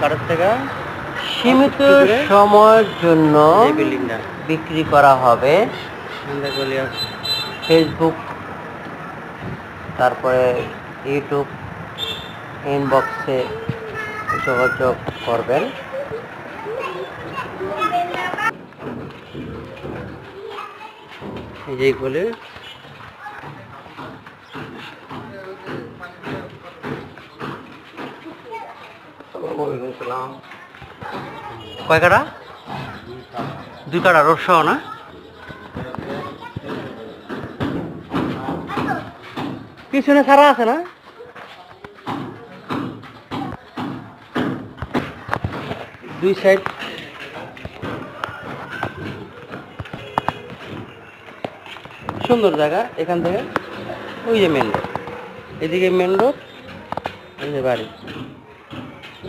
কারোর থেকে সীমিত সময়ের জন্য এই বিল্ডিংটা বিক্রি করা হবে। ফেসবুক, তারপরে ইউটিউব ইনবক্সে যোগাযোগ করবেন। এই বলে কয় কাটা? 2 কাটা রোড সহ না? পিছনে ছাড়া আছে না? দুই সাইড সুন্দর জায়গা। এখান থেকে ওই যে মেন রোড, এদিকে মেন রোড, এই যে বাড়ি।